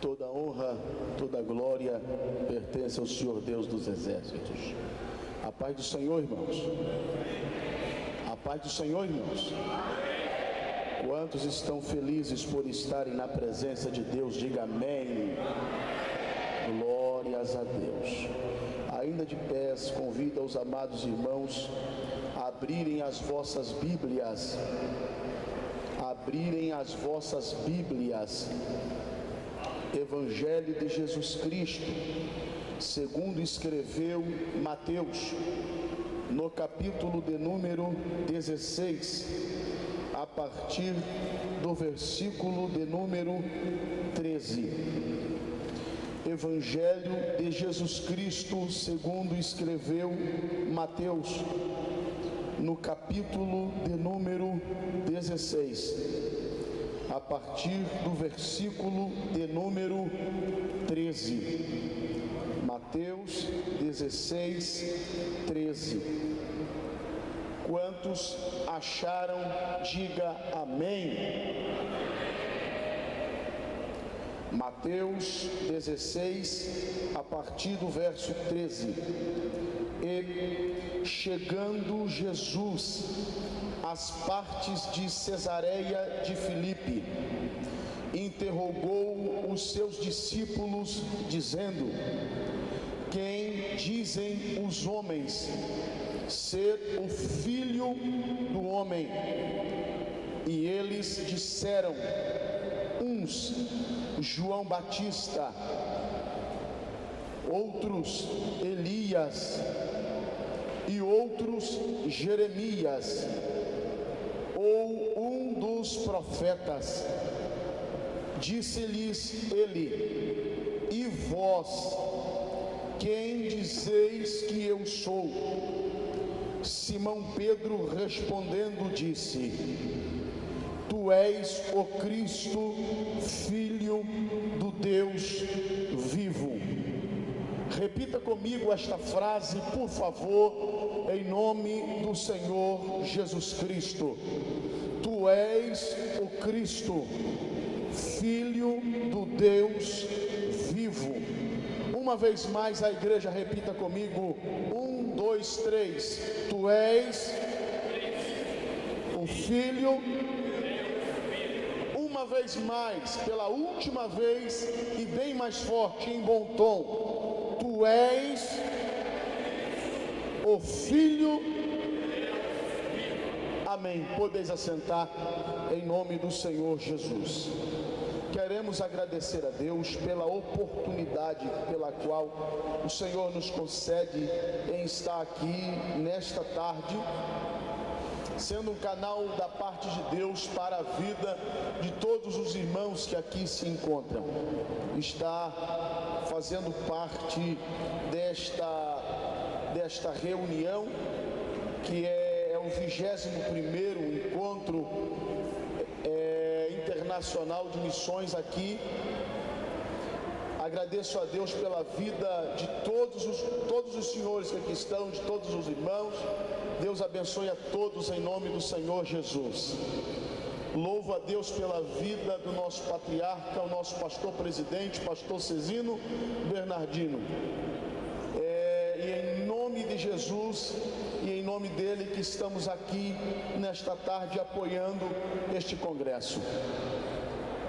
Toda honra, toda glória pertence ao Senhor Deus dos exércitos. A paz do Senhor, irmãos. A paz do Senhor, irmãos. Quantos estão felizes por estarem na presença de Deus? Diga amém. Glórias a Deus. Ainda de pés, convido os amados irmãos a abrirem as vossas Bíblias. Abrirem as vossas Bíblias. Evangelho de Jesus Cristo, segundo escreveu Mateus, no capítulo de número 16, a partir do versículo de número 13. Evangelho de Jesus Cristo, segundo escreveu Mateus, no capítulo de número 16, a partir do versículo de número 13. Mateus 16, 13. Quantos acharam, diga amém. Mateus 16, a partir do verso 13. E chegando Jesus às partes de Cesareia de Filipe, interrogou os seus discípulos, dizendo: quem dizem os homens ser o Filho do Homem? E eles disseram: uns João Batista, outros Elias, e outros Jeremias, ou um dos profetas. Disse-lhes ele: e vós, quem dizeis que eu sou? Simão Pedro respondendo disse: tu és o Cristo, Filho do Deus vivo. Repita comigo esta frase, por favor, em nome do Senhor Jesus Cristo. Tu és o Cristo, Filho do Deus vivo. Uma vez mais a igreja repita comigo: 1, 2, 3. Tu és o Filho. Uma vez mais, pela última vez e bem mais forte, em bom tom. Tu és o Filho. Amém. Podeis assentar em nome do Senhor Jesus. Queremos agradecer a Deus pela oportunidade pela qual o Senhor nos concede em estar aqui nesta tarde, sendo um canal da parte de Deus para a vida de todos os irmãos que aqui se encontram. Está fazendo parte desta reunião, que é o 21º encontro internacional de missões aqui. Agradeço a Deus pela vida de todos os senhores que aqui estão, de todos os irmãos. Deus abençoe a todos em nome do Senhor Jesus. Louvo a Deus pela vida do nosso patriarca, o nosso pastor presidente, pastor Cezino Bernardino. E em nome de Jesus e em nome dele que estamos aqui nesta tarde apoiando este congresso.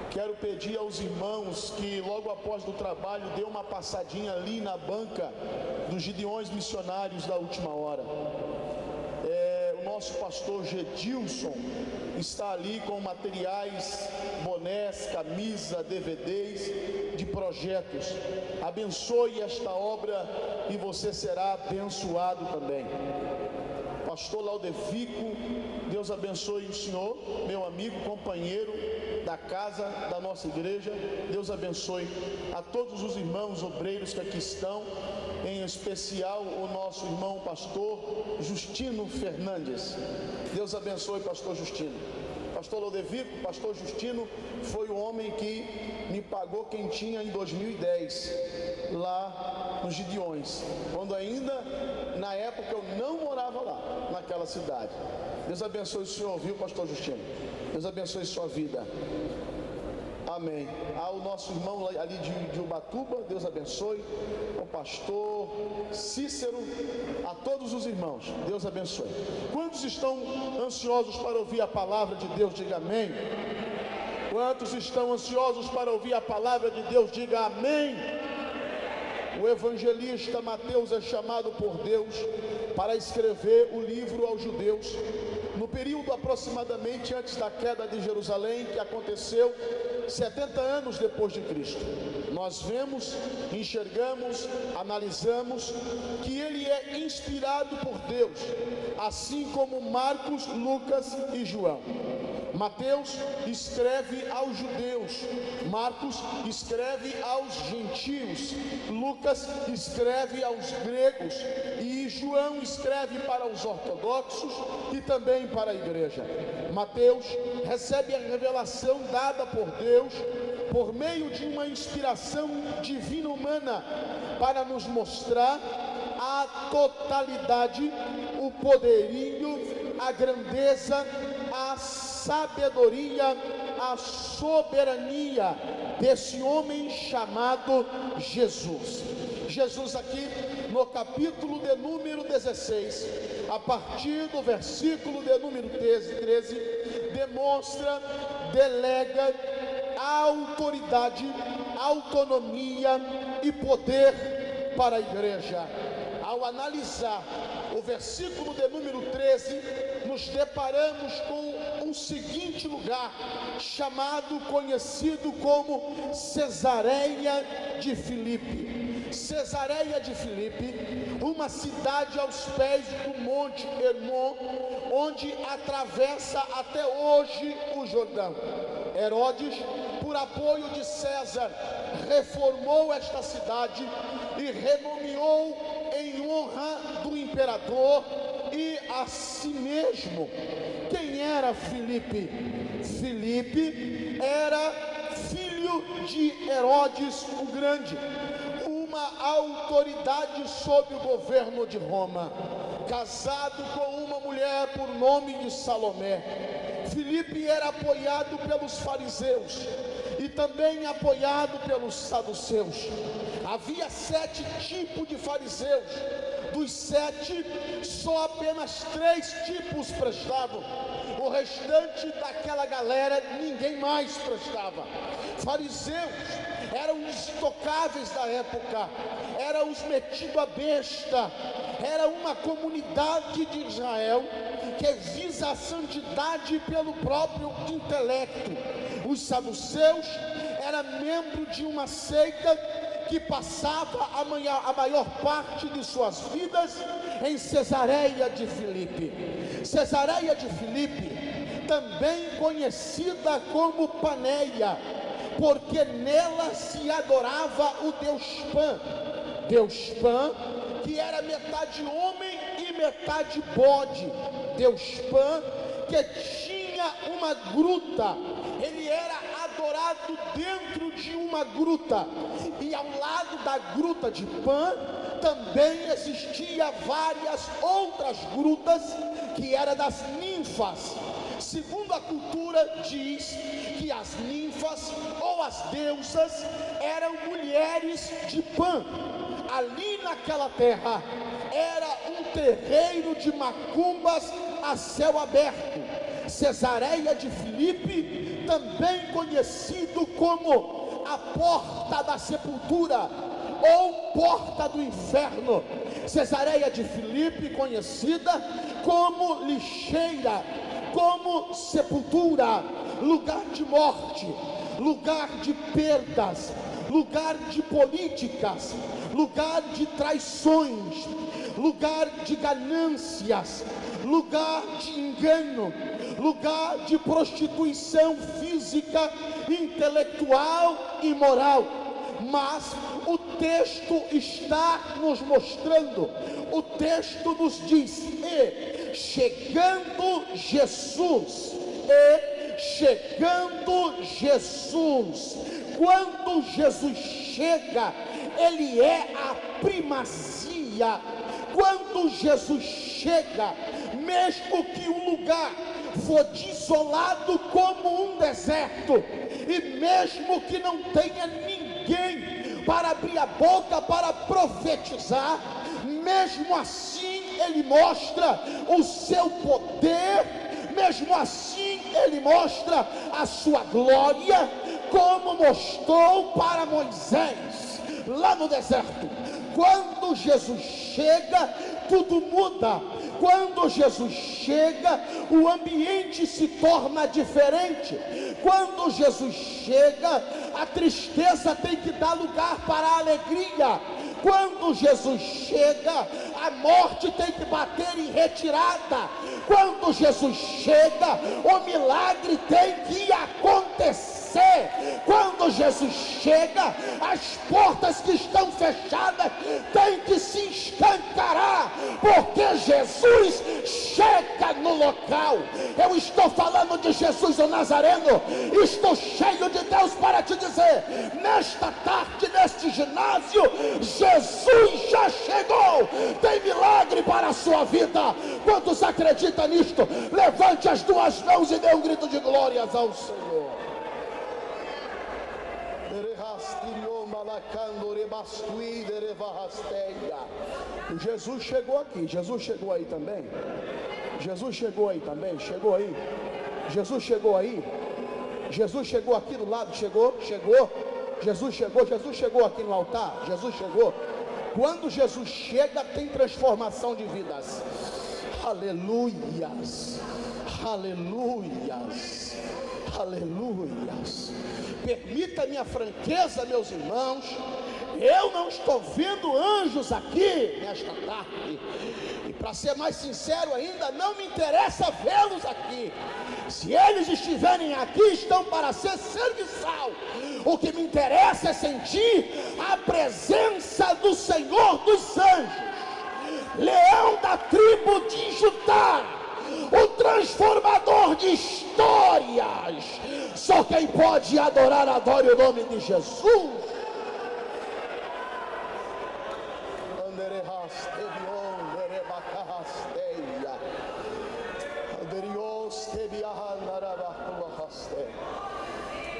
Quero pedir aos irmãos que logo após do trabalho dê uma passadinha ali na banca dos Gideões Missionários da última hora. O nosso pastor Gedilson está ali com materiais, bonés, camisa, DVDs de projetos. Abençoe esta obra e você será abençoado também. Pastor Laudevico, Deus abençoe o senhor, meu amigo, companheiro da casa da nossa igreja. Deus abençoe a todos os irmãos obreiros que aqui estão, em especial o nosso irmão pastor Justino Fernandes. Deus abençoe pastor Justino. Pastor Laudevico, pastor Justino foi o homem que me pagou quentinha em 2010, lá nos Gideões, quando ainda, na época, eu não morava lá, naquela cidade. Deus abençoe o senhor, viu, pastor Justino? Deus abençoe sua vida. Amém. Ao nosso irmão ali de Ubatuba, Deus abençoe. Ao pastor Cícero, a todos os irmãos, Deus abençoe. Quantos estão ansiosos para ouvir a palavra de Deus? Diga amém. Quantos estão ansiosos para ouvir a palavra de Deus? Diga amém. O evangelista Mateus é chamado por Deus para escrever o livro aos judeus no período aproximadamente antes da queda de Jerusalém, que aconteceu 70 anos depois de Cristo. Nós vemos, enxergamos, analisamos que ele é inspirado por Deus, assim como Marcos, Lucas e João. Mateus escreve aos judeus, Marcos escreve aos gentios, Lucas escreve aos gregos e João escreve para os ortodoxos e também para a igreja. Mateus recebe a revelação dada por Deus por meio de uma inspiração divina humana para nos mostrar a totalidade, o poderio, a grandeza, a sabedoria, a soberania desse homem chamado Jesus. Jesus aqui no capítulo de número 16, a partir do versículo de número 13, demonstra, delega autoridade, autonomia e poder para a igreja. Ao analisar o versículo de número 13, nos deparamos com um seguinte lugar, chamado, conhecido como Cesareia de Filipe. Cesareia de Filipe, uma cidade aos pés do Monte Hermon, onde atravessa até hoje o Jordão. Herodes, por apoio de César, reformou esta cidade e renomeou em honra do imperador e a si mesmo. Quem era Filipe? Filipe era filho de Herodes o Grande, uma autoridade sob o governo de Roma, casado com uma mulher por nome de Salomé. Filipe era apoiado pelos fariseus e também apoiado pelos saduceus. Havia 7 tipos de fariseus. Dos 7, só apenas 3 tipos prestavam. O restante daquela galera, ninguém mais prestava. Fariseus eram os intocáveis da época, eram os metidos a besta, era uma comunidade de Israel que visa a santidade pelo próprio intelecto. Os saduceus eram membros de uma seita que passava a maior parte de suas vidas em Cesareia de Filipe. Cesareia de Filipe, também conhecida como Paneia, porque nela se adorava o deus Pan. Deus Pan, que era metade homem e metade bode. Deus Pan, que tinha uma gruta, ele era adorado dentro de uma gruta, e ao lado da gruta de Pan também existia várias outras grutas que eram das ninfas. Segundo a cultura, diz que as ninfas ou as deusas eram mulheres de Pan. Ali naquela terra era um terreiro de macumbas a céu aberto. Cesareia de Filipe, também conhecido como a porta da sepultura ou porta do inferno. Cesareia de Filipe, conhecida como lixeira, como sepultura, lugar de morte, lugar de perdas, lugar de políticas, lugar de traições, lugar de ganâncias, lugar de engano, lugar de prostituição física, intelectual e moral. Mas o texto está nos mostrando, o texto nos diz: e chegando Jesus, quando Jesus chega, ele é a primazia. Quando Jesus chega, mesmo que o lugar for desolado como um deserto, e mesmo que não tenha ninguém para abrir a boca para profetizar, mesmo assim ele mostra o seu poder, mesmo assim ele mostra a sua glória, como mostrou para Moisés lá no deserto. Quando Jesus chega, tudo muda. Quando Jesus chega, o ambiente se torna diferente. Quando Jesus chega, a tristeza tem que dar lugar para a alegria. Quando Jesus chega, a morte tem que bater em retirada. Quando Jesus chega, o milagre tem que acontecer. Quando Jesus chega, as portas que estão fechadas têm que se escancarar, porque Jesus chega no local. Eu estou falando de Jesus o Nazareno. Estou cheio de Deus para te dizer, nesta tarde, neste ginásio, Jesus já chegou. Tem milagre para a sua vida. Quantos acreditam nisto? Levante as duas mãos e dê um grito de glórias ao Senhor. Jesus chegou aqui. Jesus chegou aí também. Jesus chegou aí também. Chegou aí. Jesus chegou aí. Jesus chegou aqui do lado. Chegou. Jesus chegou. Jesus chegou aqui no altar. Jesus chegou. Quando Jesus chega, tem transformação de vidas. Aleluias. Aleluias. Aleluias. Permita-me a franqueza, meus irmãos. Eu não estou vendo anjos aqui nesta tarde. E para ser mais sincero ainda, não me interessa vê-los aqui. Se eles estiverem aqui, estão para ser serviçal. O que me interessa é sentir a presença do Senhor dos anjos, leão da tribo de Judá, o transformador de histórias. Só quem pode adorar, adore o nome de Jesus.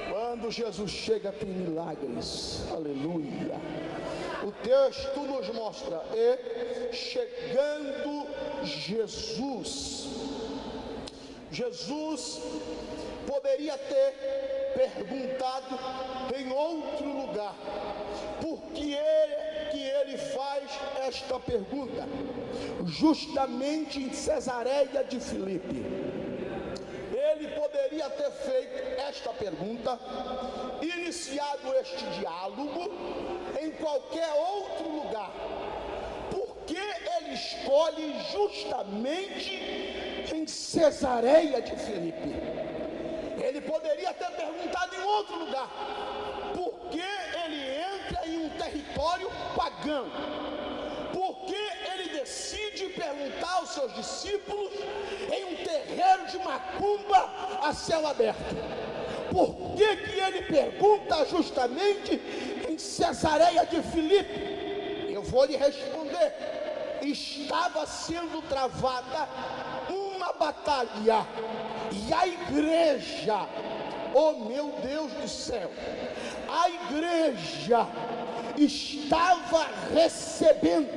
Quando Jesus chega, tem milagres. Aleluia. O texto nos mostra, e chegando Jesus poderia ter perguntado em outro lugar, por que ele faz esta pergunta justamente em Cesareia de Filipe. Ele poderia ter feito esta pergunta, iniciado este diálogo em qualquer outro lugar. Por que ele escolhe justamente em Cesareia de Filipe? Ele poderia ter perguntado em outro lugar. Por que ele entra em um território pagão? Por que ele decide perguntar aos seus discípulos em um terreiro de macumba a céu aberto? Por que ele pergunta justamente em Cesareia de Filipe? Eu vou lhe responder. Estava sendo travada uma batalha, e a igreja, oh meu Deus do céu, a igreja estava recebendo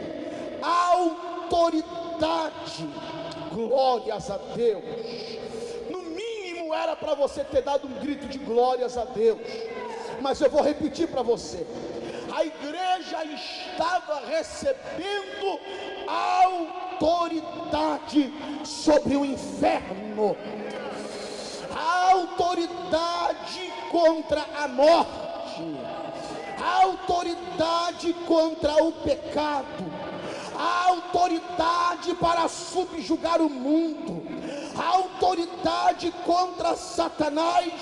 autoridade. Glórias a Deus. No mínimo era para você ter dado um grito de glórias a Deus, mas eu vou repetir para você. A igreja estava recebendo autoridade sobre o inferno, a autoridade contra a morte, a autoridade contra o pecado, a autoridade para subjugar o mundo, a autoridade contra Satanás,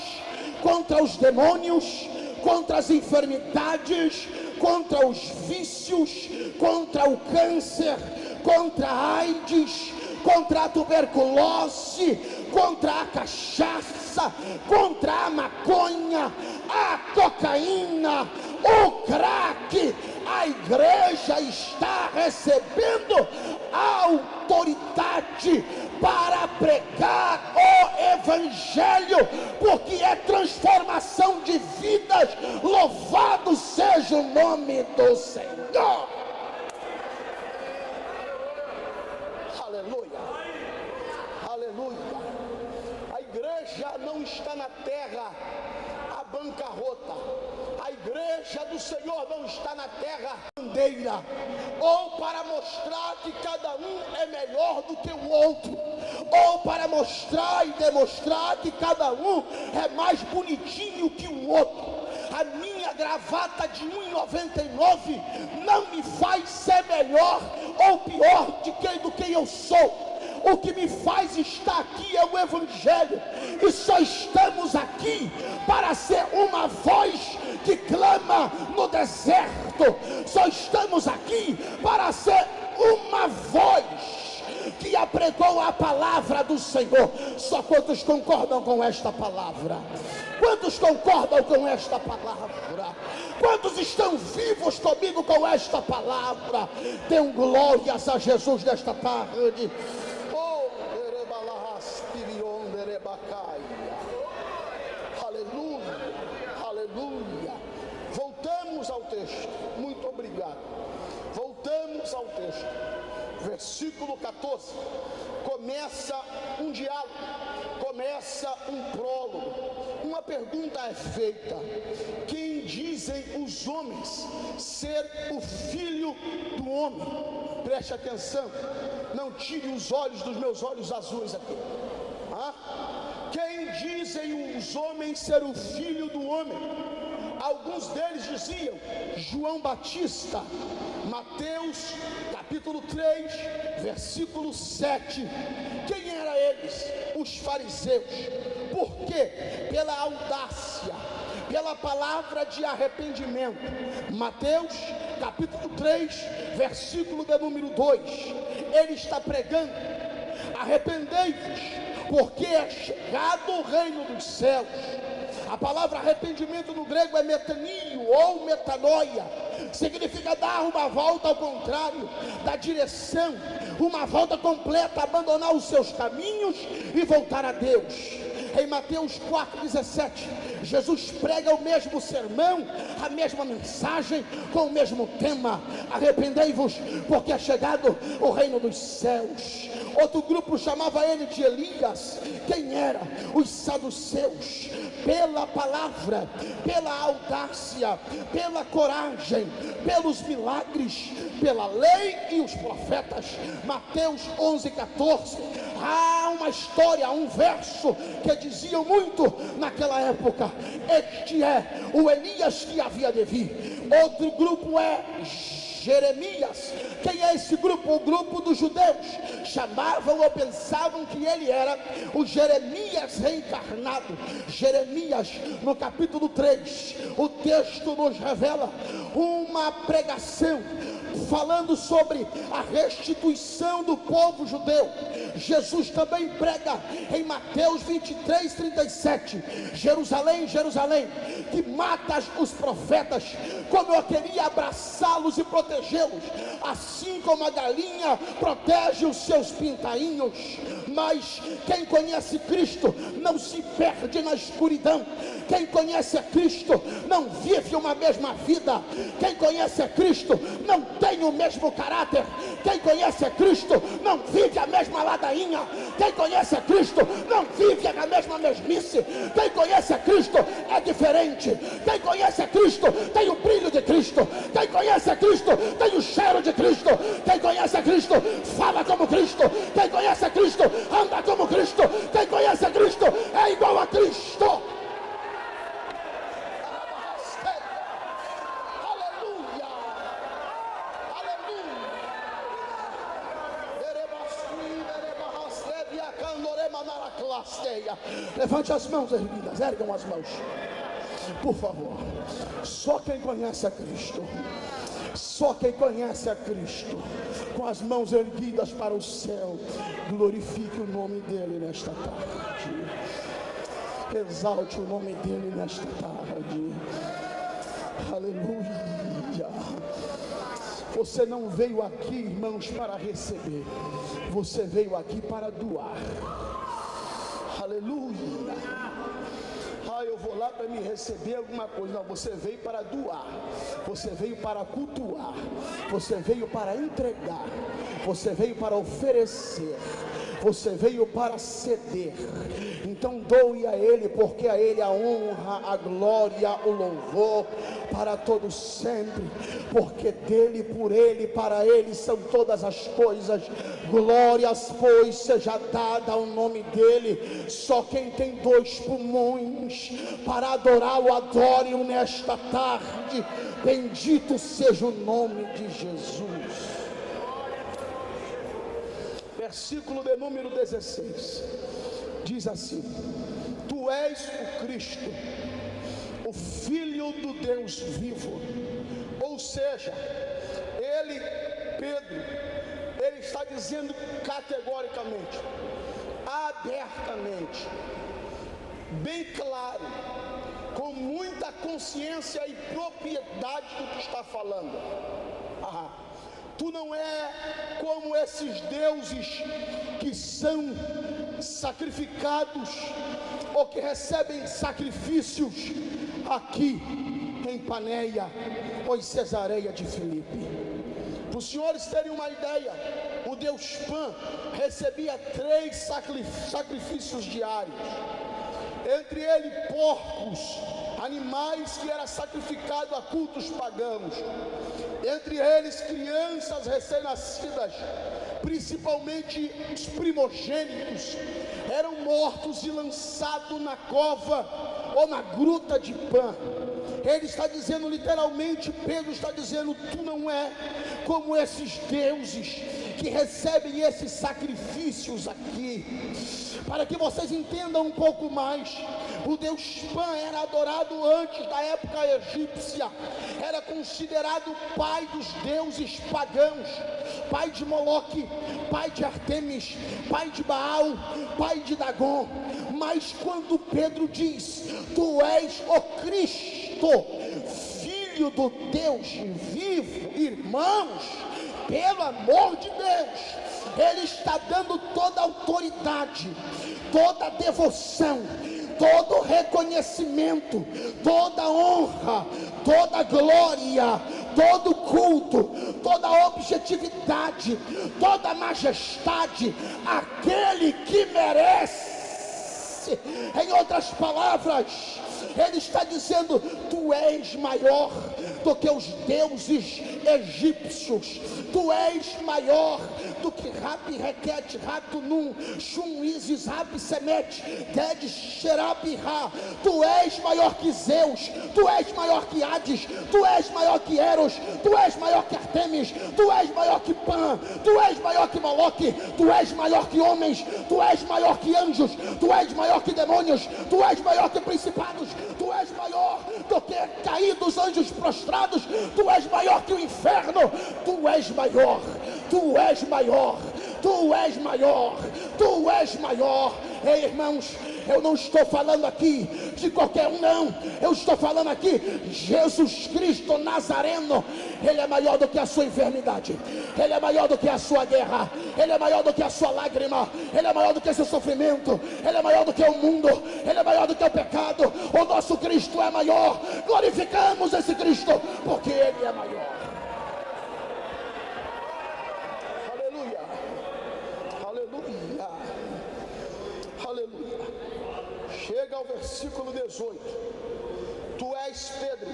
contra os demônios, contra as enfermidades, contra os vícios, contra o câncer, contra a AIDS, contra a tuberculose, contra a cachaça, contra a maconha, a cocaína, o crack. A igreja está recebendo autoridade para pregar o evangelho, porque é transformação de vidas. Louvado seja o nome do Senhor. Aleluia, aleluia. A igreja não está na terra a bancarrota. A igreja do Senhor não está na terra bandeira, ou para mostrar que cada um é melhor do que o outro, ou para mostrar e demonstrar que cada um é mais bonitinho que o outro. A minha gravata de R$ 1,99 não me faz ser melhor ou pior do que eu sou. O que me faz estar aqui é o evangelho, e só estamos aqui para ser uma voz que clama no deserto. Só estamos aqui para ser uma voz que apregou a palavra do Senhor. Só quantos concordam com esta palavra? Quantos concordam com esta palavra? Quantos estão vivos comigo com esta palavra? Dêem glórias a Jesus nesta tarde. Aleluia, aleluia. Voltamos ao texto. Muito obrigado. Voltamos ao texto. Versículo 14. Começa um diálogo, começa um prólogo. Uma pergunta é feita: quem dizem os homens ser o filho do homem? Preste atenção, não tire os olhos dos meus olhos azuis aqui. Quem dizem os homens ser o filho do homem? Alguns deles diziam João Batista. Mateus capítulo 3, versículo 7. Quem eram eles? Os fariseus. Por quê? Pela audácia, pela palavra de arrependimento. Mateus capítulo 3, versículo de número 2. Ele está pregando: arrependei-vos, porque é chegado o reino dos céus. A palavra arrependimento no grego é metanio ou metanoia. Significa dar uma volta ao contrário da direção, uma volta completa, abandonar os seus caminhos e voltar a Deus. Em Mateus 4,17, Jesus prega o mesmo sermão, a mesma mensagem, com o mesmo tema: arrependei-vos, porque é chegado o reino dos céus. Outro grupo chamava ele de Elias. Quem era? Os saduceus. Pela palavra, pela audácia, pela coragem, pelos milagres, pela lei e os profetas. Mateus 11,14. Há uma história, um verso que diziam muito naquela época: este é o Elias que havia de vir. Outro grupo é Jeremias. Quem é esse grupo? O grupo dos judeus. Chamavam ou pensavam que ele era o Jeremias reencarnado. Jeremias, no capítulo 3, o texto nos revela uma pregação falando sobre a restituição do povo judeu. Jesus também prega em Mateus 23:37: Jerusalém, Jerusalém, que matas os profetas, como eu queria abraçá-los e protegê-los, assim como a galinha protege os seus pintainhos. Mas quem conhece Cristo não se perde na escuridão. Quem conhece a Cristo não vive uma mesma vida. Quem conhece a Cristo não tem o mesmo caráter. Quem conhece a Cristo não vive a mesma ladainha. Quem conhece a Cristo não vive a mesma mesmice. Quem conhece a Cristo é diferente. Quem conhece a Cristo tem o brilho de Cristo. Quem conhece a Cristo tem o cheiro de Cristo. Quem conhece a Cristo fala como Cristo. Quem conhece a Cristo anda como Cristo. Quem conhece a Cristo é igual a Cristo. Levante as mãos erguidas, ergam as mãos, por favor. Só quem conhece a Cristo Só quem conhece a Cristo, com as mãos erguidas para o céu, glorifique o nome dele nesta tarde. Exalte o nome dele nesta tarde. Aleluia. Você não veio aqui, irmãos, para receber. Você veio aqui para doar. Aleluia. Eu vou lá para me receber alguma coisa. Não, você veio para doar. Você veio para cultuar. Você veio para entregar. Você veio para oferecer. Você veio para ceder. Então doe a Ele, porque a Ele a honra, a glória, o louvor para todos sempre, porque dele, por Ele, para Ele são todas as coisas. Glórias, pois, seja dada ao nome dele. Só quem tem dois pulmões para adorá-lo, adore-o nesta tarde. Bendito seja o nome de Jesus. Versículo de número 16 diz assim: Tu és o Cristo, o Filho do Deus vivo. Ou seja, ele, Pedro, ele está dizendo categoricamente, abertamente, bem claro, com muita consciência e propriedade do que está falando. Tu não é como esses deuses que são sacrificados ou que recebem sacrifícios aqui em Paneia ou em Cesareia de Filipe. Para os senhores terem uma ideia, o Deus Pan recebia 3 sacrifícios diários, entre eles porcos, animais que eram sacrificados a cultos pagãos, entre eles crianças recém-nascidas, principalmente os primogênitos, eram mortos e lançados na cova ou na gruta de Pan. Ele está dizendo literalmente, Pedro está dizendo, tu não é como esses deuses que recebem esses sacrifícios aqui. Para que vocês entendam um pouco mais, o Deus Pan era adorado antes da época egípcia, era considerado pai dos deuses pagãos, pai de Moloque, pai de Artemis, pai de Baal, pai de Dagon. Mas quando Pedro diz, tu és o Cristo, Filho do Deus vivo, irmãos, pelo amor de Deus, ele está dando toda a autoridade, toda a devoção, todo o reconhecimento, toda a honra, toda a glória, todo o culto, toda a objetividade, toda a majestade, aquele que merece. Em outras palavras, ele está dizendo, tu és maior do que os deuses egípcios, tu és maior do que Rabi, Requete, Ratunum, Shum, Isis, Rabi, Semete, Dedes, Xerabi, Ra. Tu és maior que Zeus, tu és maior que Hades, tu és maior que Eros, tu és maior que Artemis, tu és maior que Pan, tu és maior que Moloque, tu és maior que homens, tu és maior que anjos, tu és maior que demônios, tu és maior que principados, tu és maior do que caídos anjos prostrados, tu és maior que o inferno, tu és maior, tu és maior, tu és maior, tu és maior. Ei, irmãos, eu não estou falando aqui de qualquer um, não. Eu estou falando aqui, Jesus Cristo Nazareno. Ele é maior do que a sua enfermidade, ele é maior do que a sua guerra, ele é maior do que a sua lágrima, ele é maior do que o seu sofrimento, ele é maior do que o mundo, ele é maior do que o pecado. O nosso Cristo é maior. Glorificamos esse Cristo, porque ele é maior. Aleluia, aleluia, aleluia. Chega ao versículo 18. Tu és Pedro.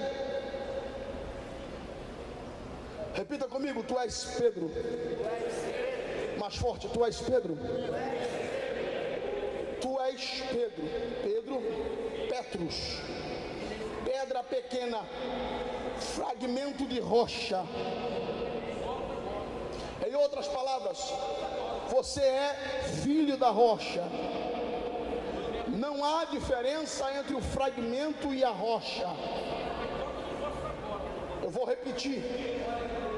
Repita comigo, tu és Pedro. Mais forte, tu és Pedro. Tu és Pedro. Pedro, Petrus, pedra pequena, fragmento de rocha. Em outras palavras, você é filho da rocha. Não há diferença entre o fragmento e a rocha. Eu vou repetir.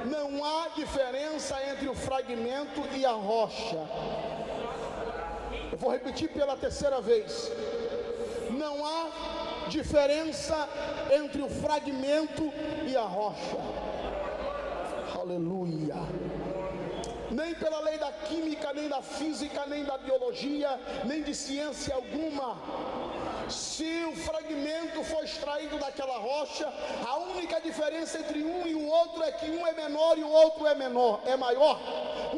Não há diferença entre o fragmento e a rocha. Eu vou repetir pela terceira vez. Não há diferença entre o fragmento e a rocha. Aleluia. Nem pela lei da química, nem da física, nem da biologia, nem de ciência alguma. Se o fragmento for extraído daquela rocha, a única diferença entre um e o outro é que um é menor e o outro é maior.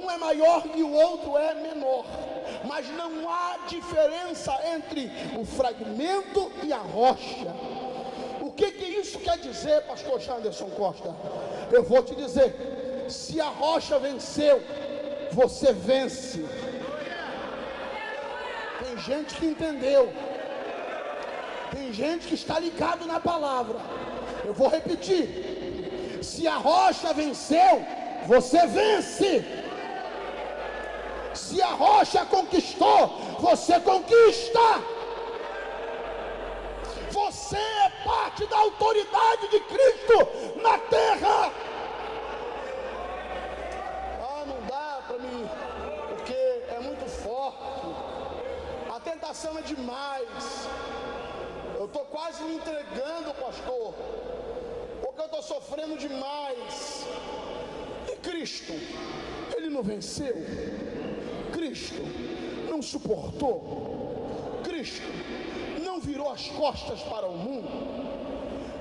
Um é maior e o outro é menor. Mas não há diferença entre o fragmento e a rocha. O que isso quer dizer, pastor Janderson Costa? Eu vou te dizer: se a rocha venceu, você vence. Tem gente que entendeu. Tem gente que está ligado na palavra. Eu vou repetir: se a rocha venceu, você vence. Se a rocha conquistou, você conquista. Você é parte da autoridade de Cristo na terra. Não dá para mim, porque é muito forte. A tentação é demais. Eu estou quase me entregando, pastor, porque eu estou sofrendo demais. E Cristo, Ele não venceu. Cristo não suportou. Cristo não virou as costas para o mundo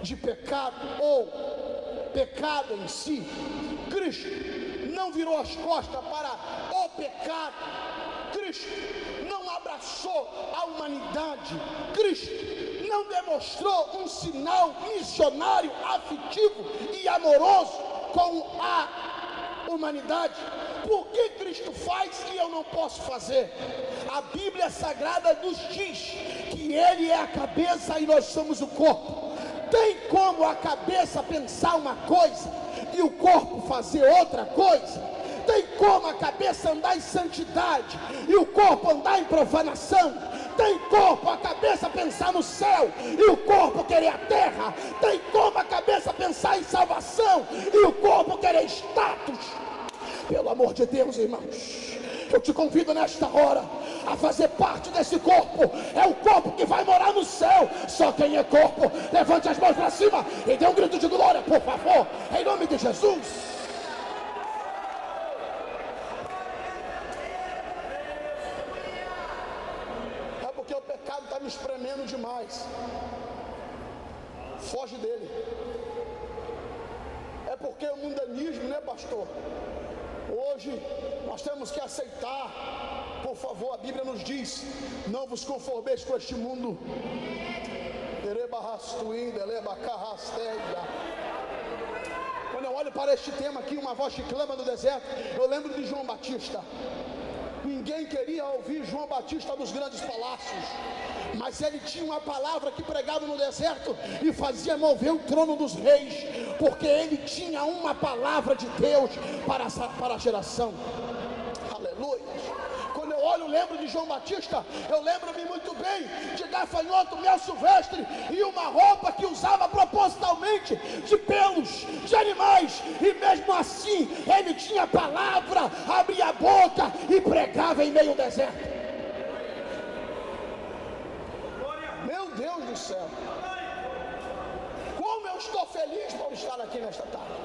de pecado ou pecado em si. Cristo não virou as costas para o pecado. Cristo não abraçou a humanidade. Cristo não demonstrou um sinal missionário, afetivo e amoroso com a humanidade. Por que Cristo faz e eu não posso fazer? A Bíblia Sagrada nos diz que Ele é a cabeça e nós somos o corpo. Tem como a cabeça pensar uma coisa e o corpo fazer outra coisa? Tem como a cabeça andar em santidade e o corpo andar em profanação? Tem como a cabeça pensar no céu e o corpo querer a terra? Tem como a cabeça pensar em salvação e o corpo querer status? Pelo amor de Deus, irmãos, eu te convido nesta hora a fazer parte desse corpo. É o corpo que vai morar no céu. Só quem é corpo, levante as mãos para cima e dê um grito de glória, por favor, em nome de Jesus. É porque o pecado está me espremendo demais. Foge dele. É porque o mundanismo, né, pastor? Hoje nós temos que aceitar, por favor, a Bíblia nos diz: não vos conformeis com este mundo. Quando eu olho para este tema aqui, uma voz que clama no deserto, eu lembro de João Batista. Ninguém queria ouvir João Batista nos grandes palácios, mas ele tinha uma palavra que pregava no deserto e fazia mover o trono dos reis, porque ele tinha uma palavra de Deus para a geração. Aleluia. Quando eu olho, lembro de João Batista, eu lembro-me muito bem de gafanhoto, mel silvestre e uma roupa que usava propositalmente de pelos de animais, e mesmo assim ele tinha palavra, abria a boca e pregava em meio ao deserto. Meu Deus do céu, como eu estou feliz por estar aqui nesta tarde.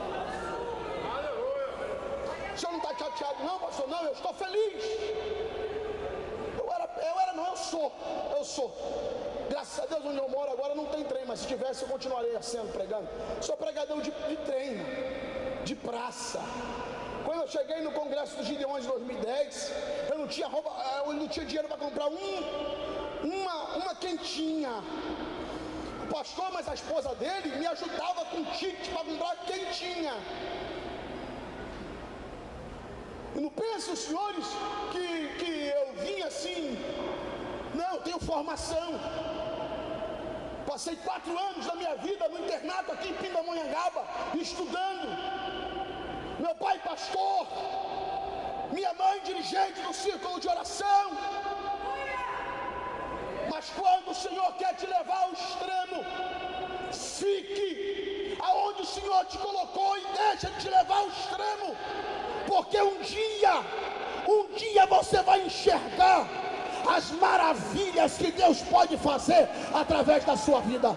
O senhor não está chateado não, pastor? Não, eu estou feliz. Eu sou. Graças a Deus, onde eu moro agora não tem trem, mas se tivesse eu continuaria sendo pregando. Sou pregador de trem, de praça. Quando eu cheguei no Congresso dos Gideões em 2010, eu não tinha dinheiro para comprar uma quentinha. O pastor, mas a esposa dele me ajudava com ticket para comprar quentinha. E não pensam, senhores, que eu vim assim. Não, eu tenho formação. Passei 4 anos da minha vida no internato aqui em Pindamonhangaba, estudando. Meu pai pastor, minha mãe dirigente do círculo de oração. Mas quando o Senhor quer te levar ao extremo, fique aonde o Senhor te colocou e deixa de te levar ao extremo, porque um dia você vai enxergar as maravilhas que Deus pode fazer através da sua vida.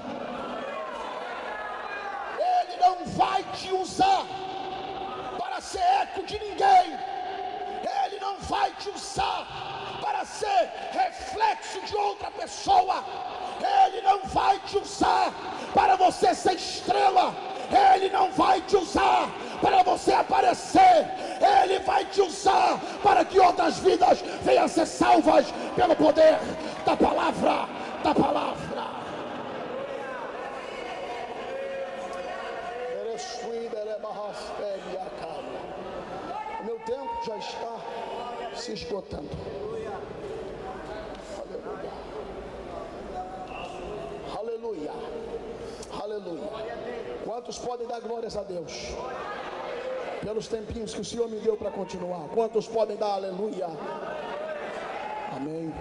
Ele não vai te usar para ser eco de ninguém. Ele não vai te usar para ser reflexo de outra pessoa. Ele não vai te usar para você ser estrela. Ele não vai te usar para você aparecer. Ele vai te usar para que outras vidas venham a ser salvas pelo poder da palavra. O meu tempo já está se esgotando. Aleluia. Aleluia. Quantos podem dar glórias a Deus pelos tempinhos que o Senhor me deu para continuar? Quantos podem dar aleluia? Amém.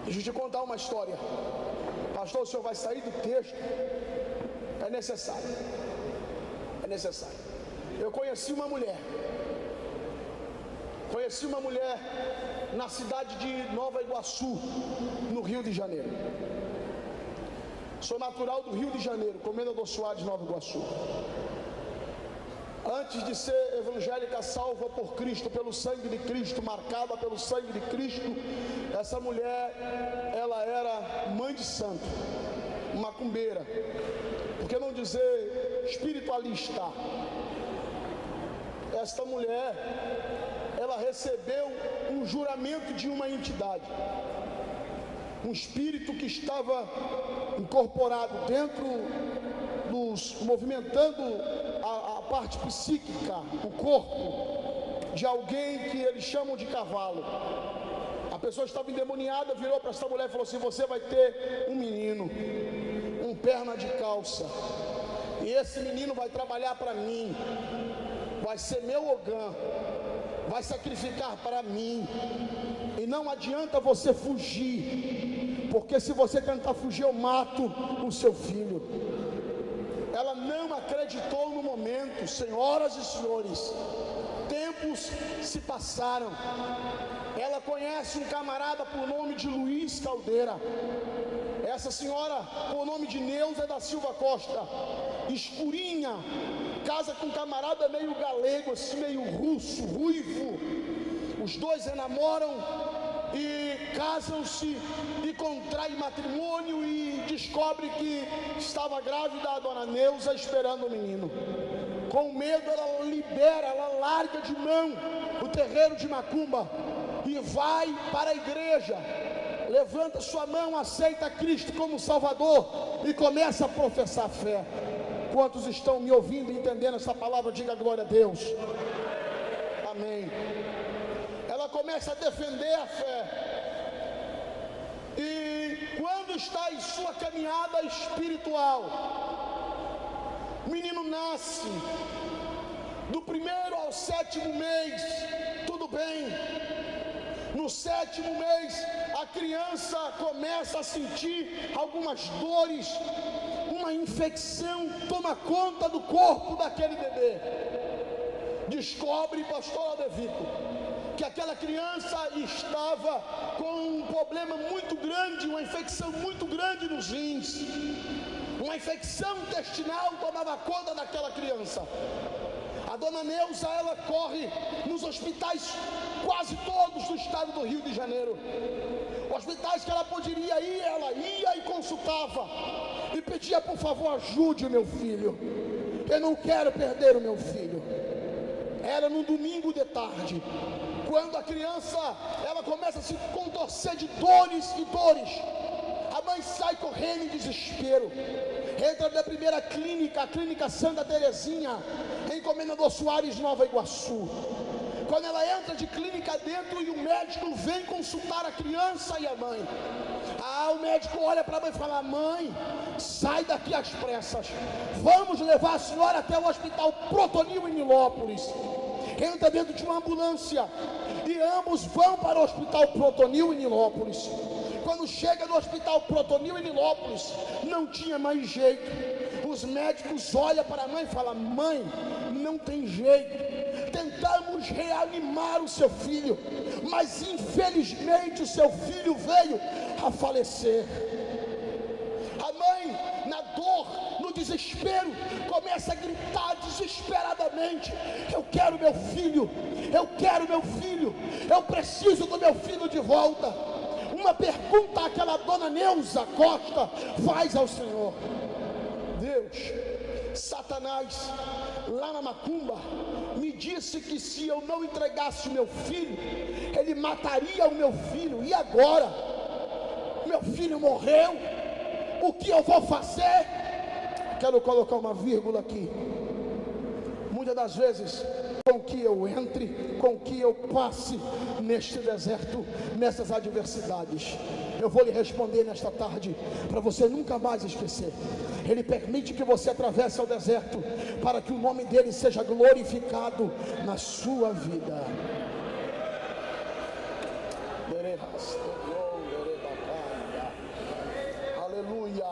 Deixa eu te contar uma história. Pastor, o senhor vai sair do texto? É necessário. Eu conheci uma mulher na cidade de Nova Iguaçu, no Rio de Janeiro. Sou natural do Rio de Janeiro, Comendador Soares, Nova Iguaçu. Antes de ser evangélica, salva por Cristo, pelo sangue de Cristo, marcada pelo sangue de Cristo, essa mulher, ela era mãe de santo, macumbeira, por que não dizer espiritualista. Esta mulher, ela recebeu um juramento de uma entidade, um espírito que estava incorporado dentro dos, movimentando a parte psíquica, o corpo de alguém que eles chamam de cavalo. A pessoa estava endemoniada, virou para essa mulher e falou assim: você vai ter um menino, um perna de calça, e esse menino vai trabalhar para mim, vai ser meu ogã, vai sacrificar para mim, e não adianta você fugir, porque se você tentar fugir eu mato o seu filho. Ela não acreditou no momento. Senhoras e senhores, tempos se passaram. Ela conhece um camarada por nome de Luiz Caldeira. Essa senhora, por nome de Neuza da Silva Costa, escurinha, casa com um camarada meio galego, assim, meio russo, ruivo. Os dois enamoram e casam-se e contraem matrimônio, e descobre que estava grávida a dona Neuza, esperando o menino. Com medo, ela libera, ela larga de mão o terreiro de macumba e vai para a igreja, levanta sua mão, aceita Cristo como Salvador e começa a professar fé. Quantos estão me ouvindo e entendendo essa palavra? Diga glória a Deus. Amém. Ela começa a defender a fé, e quando está em sua caminhada espiritual, o menino nasce. Do 1º ao 7º mês, tudo bem. No 7º mês, a criança começa a sentir algumas dores, uma infecção toma conta do corpo daquele bebê. Descobre, pastor Adevito, que aquela criança estava com um problema muito grande, uma infecção muito grande nos rins. Uma infecção intestinal tomava conta daquela criança. A dona Neuza, ela corre nos hospitais quase todos do estado do Rio de Janeiro. Hospitais que ela poderia ir, ela ia e consultava, e pedia: por favor, ajude o meu filho, eu não quero perder o meu filho. Era no domingo de tarde, quando a criança, ela começa a se contorcer de dores e dores. A mãe sai correndo em desespero, entra na primeira clínica, a clínica Santa Terezinha, em Comendador Soares, Nova Iguaçu. Quando ela entra de clínica dentro, e o médico vem consultar a criança e a mãe, o médico olha para a mãe e fala: mãe, sai daqui às pressas, vamos levar a senhora até o hospital Protonil em Nilópolis. Entra dentro de uma ambulância e ambos vão para o hospital Protonil em Nilópolis. Quando chega no hospital Protonil em Nilópolis, não tinha mais jeito. os médicos olham para a mãe e falam: mãe, não tem jeito, tentamos reanimar o seu filho, mas infelizmente o seu filho veio a falecer. A mãe, na dor, no desespero, começa a gritar desesperadamente: eu quero meu filho, eu quero meu filho, eu preciso do meu filho de volta. Uma pergunta aquela dona Neuza Costa faz ao Senhor: Deus, Satanás lá na macumba me disse que se eu não entregasse o meu filho, ele mataria o meu filho, e agora? Meu filho morreu, o que eu vou fazer? Quero colocar uma vírgula aqui. Muitas das vezes, com que eu entre, com que eu passe neste deserto, nessas adversidades, eu vou lhe responder nesta tarde, para você nunca mais esquecer. Ele permite que você atravesse o deserto, para que o nome dele seja glorificado na sua vida. Aleluia,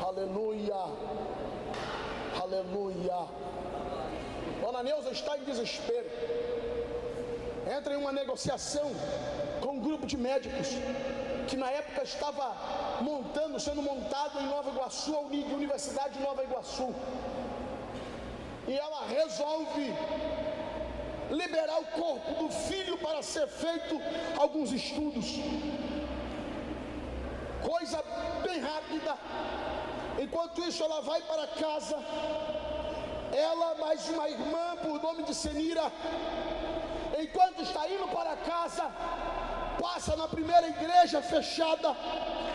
aleluia, aleluia. Dona Neuza está em desespero, entra em uma negociação com um grupo de médicos que na época estava sendo montado em Nova Iguaçu, a Universidade de Nova Iguaçu, e ela resolve liberar o corpo do filho para ser feito alguns estudos, coisa bem rápida. Enquanto isso, ela vai para casa, ela mais uma irmã por nome de Senira. Enquanto está indo para casa, passa na primeira igreja fechada,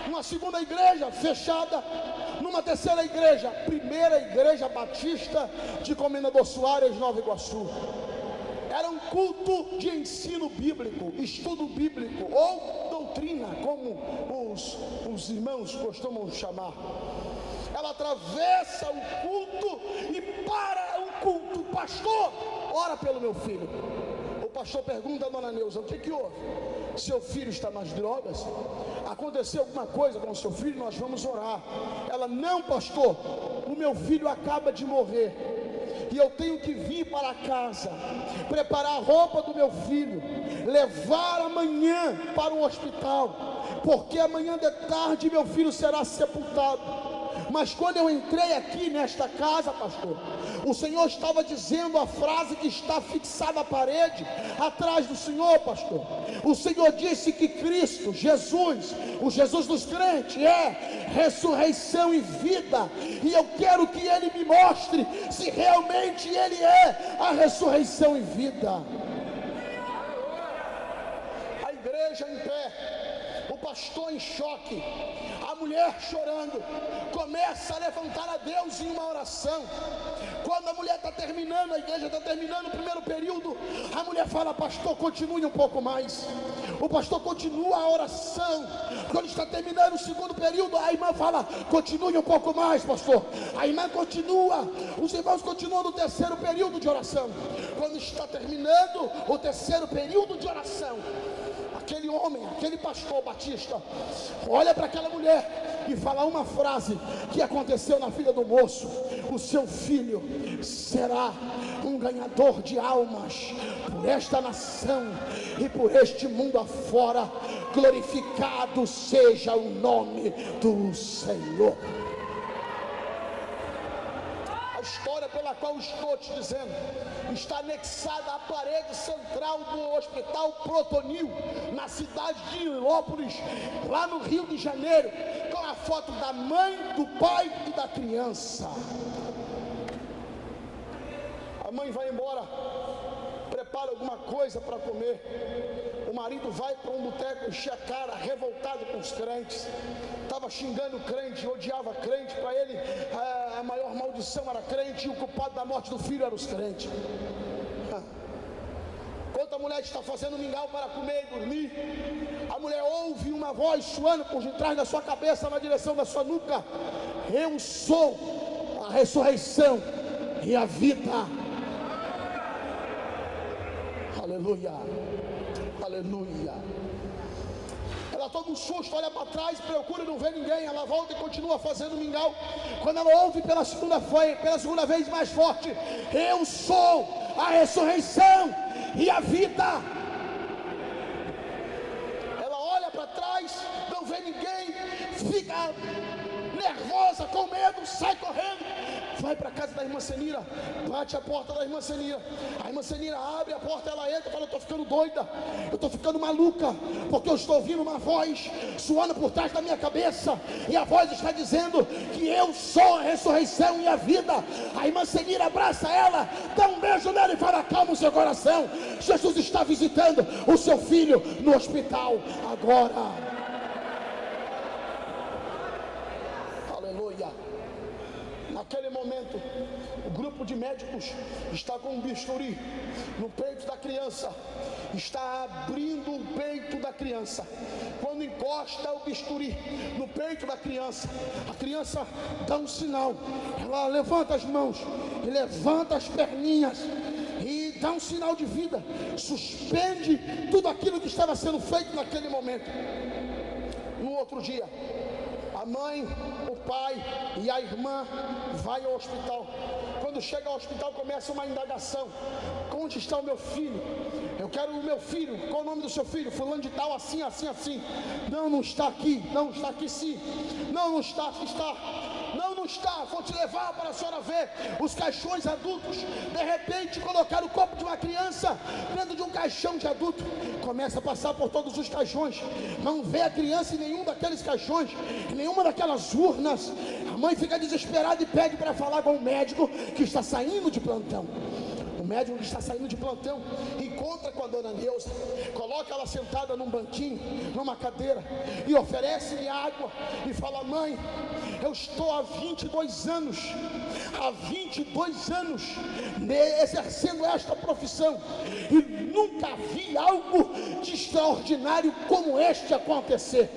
numa segunda igreja fechada, numa terceira igreja, primeira igreja batista de Comendador Soares, Nova Iguaçu. Era um culto de ensino bíblico, estudo bíblico ou doutrina, como os irmãos costumam chamar. Ela atravessa o culto e para o culto: pastor, ora pelo meu filho. O pastor pergunta a dona Neuza: o que houve? Seu filho está nas drogas? Aconteceu alguma coisa com o seu filho? Nós vamos orar. Ela: não, pastor, o meu filho acaba de morrer e eu tenho que vir para casa, preparar a roupa do meu filho, levar amanhã para o hospital, porque amanhã de tarde meu filho será sepultado. Mas quando eu entrei aqui nesta casa, pastor, o Senhor estava dizendo a frase que está fixada à parede, atrás do Senhor, pastor. O Senhor disse que Cristo, Jesus, o Jesus dos crentes, é ressurreição e vida. E eu quero que Ele me mostre se realmente Ele é a ressurreição e vida. A igreja em pé, o pastor em choque, a mulher chorando, começa a levantar a Deus em uma oração. Quando a mulher está terminando, a igreja está terminando o primeiro período, a mulher fala: pastor, continue um pouco mais. O pastor continua a oração. Quando está terminando o segundo período, a irmã fala: continue um pouco mais, pastor. A irmã continua, os irmãos continuam no terceiro período de oração. Quando está terminando o terceiro período de oração, aquele homem, aquele pastor batista, olha para aquela mulher e fala uma frase que aconteceu na vida do moço: o seu filho será um ganhador de almas por esta nação e por este mundo afora. Glorificado seja o nome do Senhor. A história pela qual estou te dizendo está anexada à parede central do Hospital Protonil, na cidade de Nilópolis, lá no Rio de Janeiro, com a foto da mãe, do pai e da criança. A mãe vai embora, prepara alguma coisa para comer. O marido vai para um boteco, encher a cara, revoltado com os crentes, estava xingando o crente, odiava crente. Para ele a maior maldição era crente, e o culpado da morte do filho era os crentes. Enquanto a mulher está fazendo mingau para comer e dormir, a mulher ouve uma voz suando por detrás da sua cabeça, na direção da sua nuca: eu sou a ressurreição e a vida. Aleluia, aleluia. Ela toma um susto, olha para trás, procura e não vê ninguém. Ela volta e continua fazendo mingau. Quando ela ouve pela segunda vez mais forte: eu sou a ressurreição e a vida. Ela olha para trás, não vê ninguém, fica nervosa, com medo, sai correndo, vai para a casa da irmã Senira, bate a porta da irmã Senira. A irmã Senira abre a porta, ela entra e fala: eu estou ficando doida, eu estou ficando maluca, porque eu estou ouvindo uma voz soando por trás da minha cabeça, e a voz está dizendo que eu sou a ressurreição e a vida. A irmã Senira abraça ela, dá um beijo nela e fala: calma o seu coração, Jesus está visitando o seu filho no hospital agora. Naquele momento, o grupo de médicos está com um bisturi no peito da criança, está abrindo o peito da criança. Quando encosta o bisturi no peito da criança, a criança dá um sinal, ela levanta as mãos e levanta as perninhas e dá um sinal de vida, suspende tudo aquilo que estava sendo feito naquele momento. No outro dia, a mãe, o pai e a irmã vai ao hospital. Quando chega ao hospital, começa uma indagação: onde está o meu filho? Eu quero o meu filho. Qual o nome do seu filho? Fulano de tal, assim, assim, assim. Não está aqui. Não está aqui, sim. Não está, está. Não está, vou te levar para a senhora ver os caixões adultos. De repente colocaram o corpo de uma criança dentro de um caixão de adulto. Começa a passar por todos os caixões, não vê a criança em nenhum daqueles caixões, em nenhuma daquelas urnas. A mãe fica desesperada e pede para falar com o médico que está saindo de plantão. O médico que está saindo de plantão encontra com a dona Neuza, coloca ela sentada num banquinho, numa cadeira, e oferece-lhe água e fala: mãe, eu estou há 22 anos exercendo esta profissão e nunca vi algo de extraordinário como este acontecer.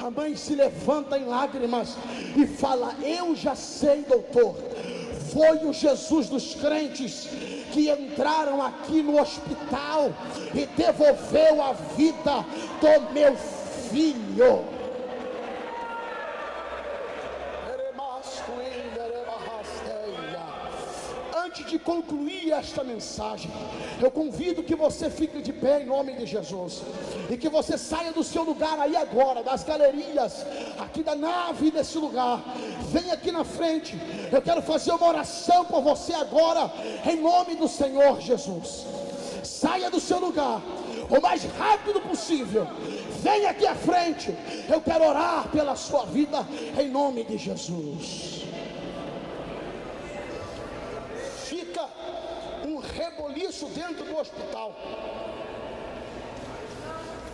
A mãe se levanta em lágrimas e fala: eu já sei, doutor, foi o Jesus dos crentes que entraram aqui no hospital e devolveu a vida do meu filho. Antes de concluir esta mensagem, eu convido que você fique de pé em nome de Jesus, e que você saia do seu lugar aí agora, das galerias, aqui da nave, desse lugar, vem aqui na frente. Eu quero fazer uma oração por você agora, em nome do Senhor Jesus. Saia do seu lugar o mais rápido possível, vem aqui à frente. Eu quero orar pela sua vida em nome de Jesus. Fica um reboliço dentro do hospital.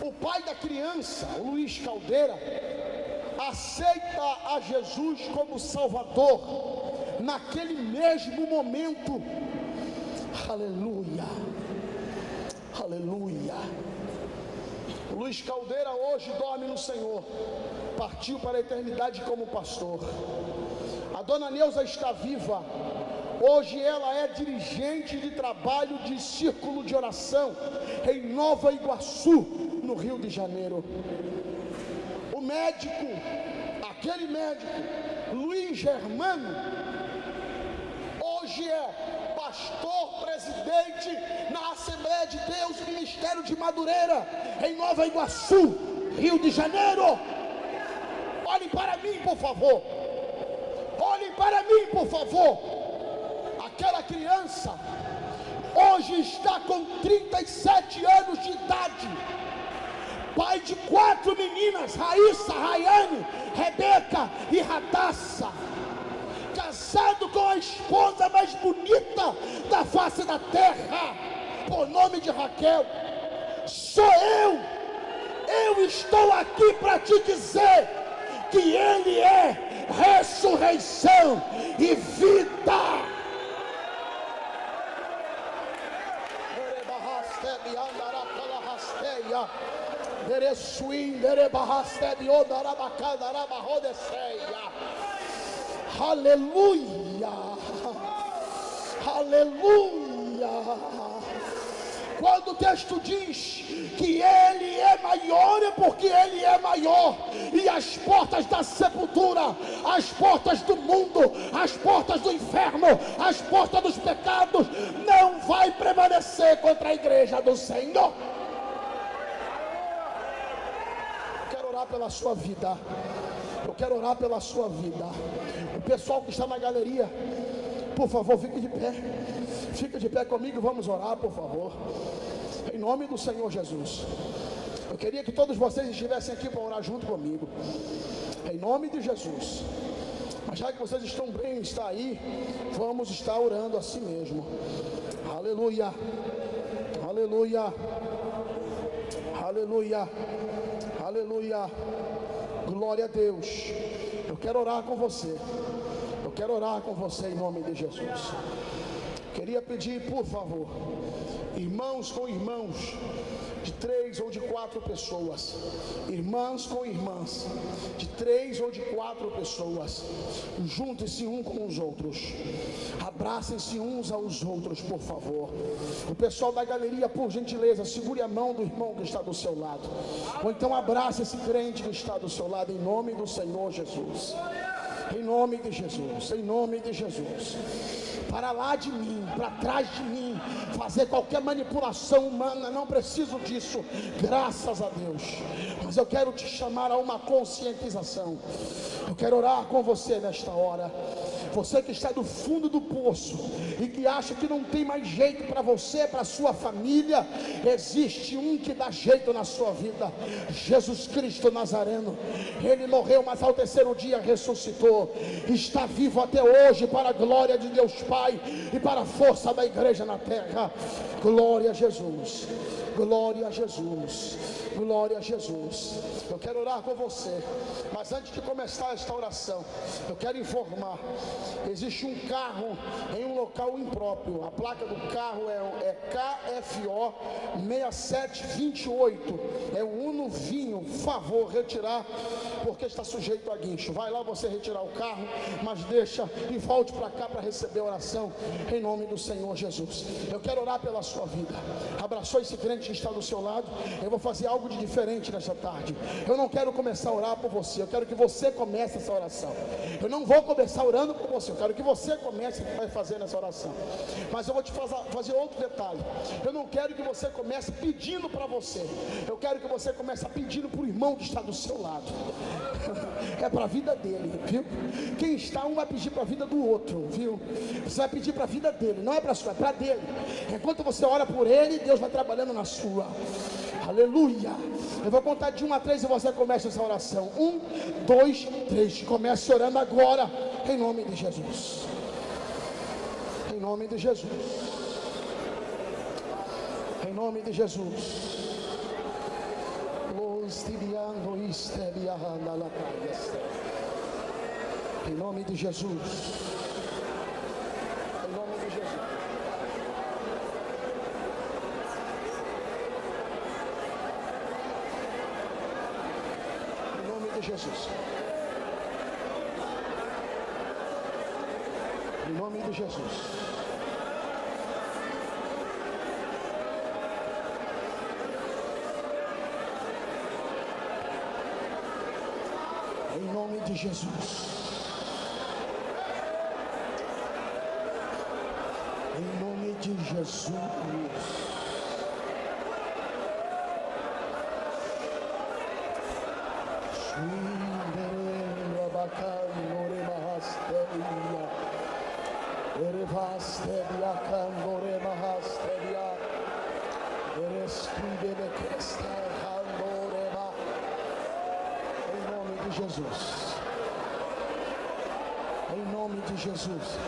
O pai da criança, o Luiz Caldeira, aceita a Jesus como Salvador naquele mesmo momento. Aleluia, aleluia. O Luiz Caldeira hoje dorme no Senhor, partiu para a eternidade como pastor. A dona Neuza está viva. Hoje ela é dirigente de trabalho de círculo de oração em Nova Iguaçu, no Rio de Janeiro. O médico, aquele médico, Luiz Germano, hoje é pastor presidente na Assembleia de Deus, Ministério de Madureira, em Nova Iguaçu, Rio de Janeiro. Olhem para mim, por favor. Olhem para mim, por favor. Aquela criança hoje está com 37 anos de idade, pai de 4 meninas, Raíssa, Rayane, Rebeca e Radassa, casado com a esposa mais bonita da face da terra, por nome de Raquel. Sou eu estou aqui para te dizer que Ele é ressurreição e vida. Aleluia, aleluia. Quando o texto diz que Ele é maior, é porque Ele é maior. E as portas da sepultura, as portas do mundo, as portas do inferno, as portas dos pecados, não vai prevalecer contra a igreja do Senhor. Eu quero orar pela sua vida. Eu quero orar pela sua vida. O pessoal que está na galeria, por favor, fique de pé. Fica de pé comigo e vamos orar, por favor. Em nome do Senhor Jesus. Eu queria que todos vocês estivessem aqui para orar junto comigo. Em nome de Jesus. Mas já que vocês estão bem, está aí, vamos estar orando assim mesmo. Aleluia. Aleluia. Aleluia. Aleluia. Glória a Deus. Eu quero orar com você. Eu quero orar com você em nome de Jesus. Queria pedir, por favor, irmãos com irmãos, de 3 ou de 4 pessoas, irmãs com irmãs, de 3 ou de 4 pessoas, juntem-se uns com os outros, abracem-se uns aos outros, por favor. O pessoal da galeria, por gentileza, segure a mão do irmão que está do seu lado, ou então abrace esse crente que está do seu lado, em nome do Senhor Jesus. Em nome de Jesus, em nome de Jesus. Para lá de mim, para trás de mim, fazer qualquer manipulação humana, não preciso disso, graças a Deus. Mas eu quero te chamar a uma conscientização. Eu quero orar com você nesta hora. Você que está do fundo do poço e que acha que não tem mais jeito para você, para a sua família, existe um que dá jeito na sua vida: Jesus Cristo Nazareno. Ele morreu, mas ao terceiro dia ressuscitou, está vivo até hoje, para a glória de Deus Pai e para a força da igreja na terra. Glória a Jesus, glória a Jesus, glória a Jesus. Eu quero orar com você, mas antes de começar esta oração, eu quero informar: existe um carro em um local impróprio. A placa do carro é KFO 6728, é um Uno vinho. Por favor, retirar, porque está sujeito a guincho. Vai lá você retirar o carro, mas deixa e volte para cá para receber a oração, em nome do Senhor Jesus. Eu quero orar pela sua vida. Abraçou esse crente que está do seu lado. Eu vou fazer algo de diferente nesta tarde. Eu não quero começar a orar por você, eu quero que você comece essa oração. Eu não vou começar orando por você, eu quero que você comece a fazer essa oração. Mas eu vou te fazer outro detalhe. Eu não quero que você comece pedindo para você, eu quero que você comece pedindo para o irmão que está do seu lado. É para a vida dele, viu? Quem está, um vai pedir para a vida do outro, viu? Você vai pedir para a vida dele, não é para a sua, é para dele. Enquanto você ora por ele, Deus vai trabalhando na sua. Aleluia. Eu vou contar de 1 a 3 e você começa essa oração. 1, 2, 3. Comece orando agora, em nome de Jesus. Em nome de Jesus. Em nome de Jesus. Em nome de Jesus. Em nome de Jesus. Jesus. Em nome de Jesus. Em nome de Jesus. Em nome de Jesus. Jesus, em nome de Jesus,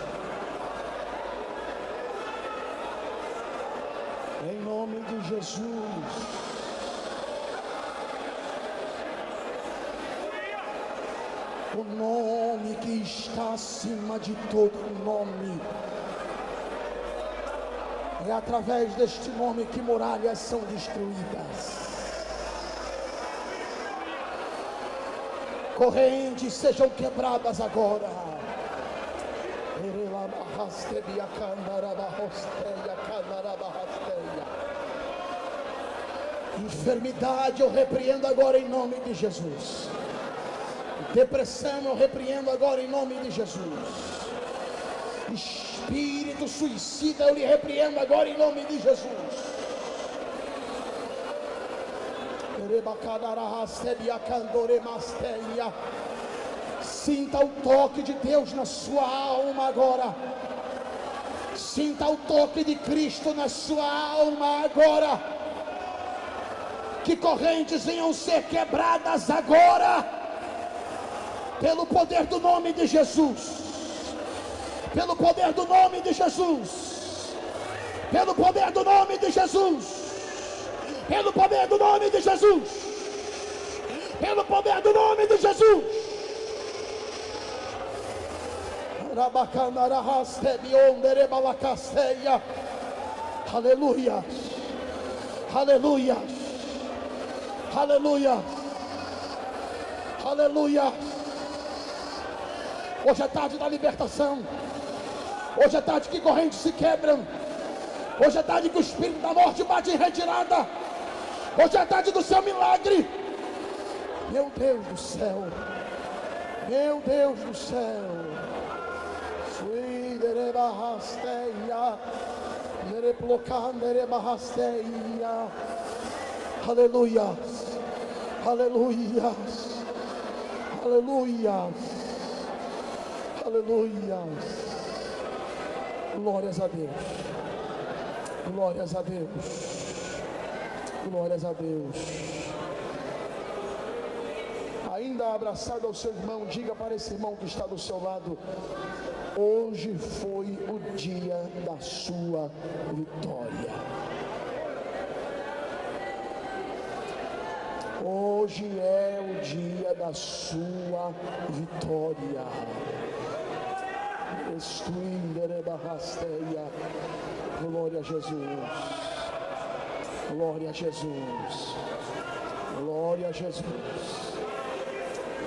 em nome de Jesus, o nome que está acima de todo nome, é através deste nome que muralhas são destruídas. Correntes sejam quebradas agora. Enfermidade eu repreendo agora em nome de Jesus. Depressão eu repreendo agora em nome de Jesus. Espírito suicida eu lhe repreendo agora em nome de Jesus. Sinta o toque de Deus na sua alma agora. Sinta o toque de Cristo na sua alma agora. Que correntes venham ser quebradas agora, pelo poder do nome de Jesus. Pelo poder do nome de Jesus. Pelo poder do nome de Jesus. Pelo poder do nome de Jesus. Pelo poder do nome de Jesus. Aleluia. Aleluia. Aleluia. Aleluia. Hoje é tarde da libertação. Hoje é tarde que correntes se quebram. Hoje é tarde que o espírito da morte bate em retirada. Hoje é tarde do seu milagre. Meu Deus do céu. Meu Deus do céu. Aleluia. Aleluia. Aleluia. Aleluia. Glórias a Deus. Glórias a Deus. Glórias a Deus. Ainda abraçado ao seu irmão, diga para esse irmão que está do seu lado: hoje foi o dia da sua vitória. Hoje é o dia da sua vitória. Glória a Jesus. Glória a Jesus. Glória a Jesus.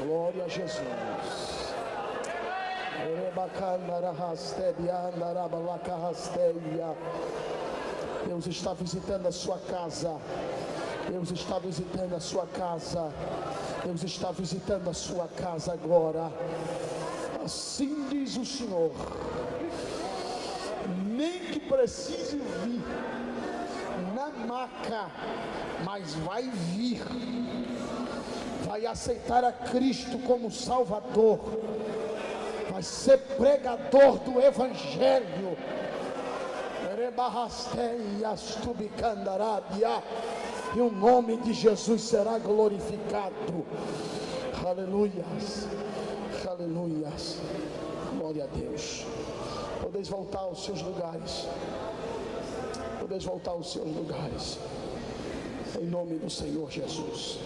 Glória a Jesus. Deus está visitando a sua casa. Deus está visitando a sua casa. Deus está visitando a sua casa agora. Assim diz o Senhor. Nem que precise vir na maca, mas vai vir. Vai aceitar a Cristo como Salvador. Vai ser pregador do Evangelho. E o nome de Jesus será glorificado. Aleluias. Aleluias. Glória a Deus. Podeis voltar aos seus lugares. Podeis voltar aos seus lugares. Em nome do Senhor Jesus.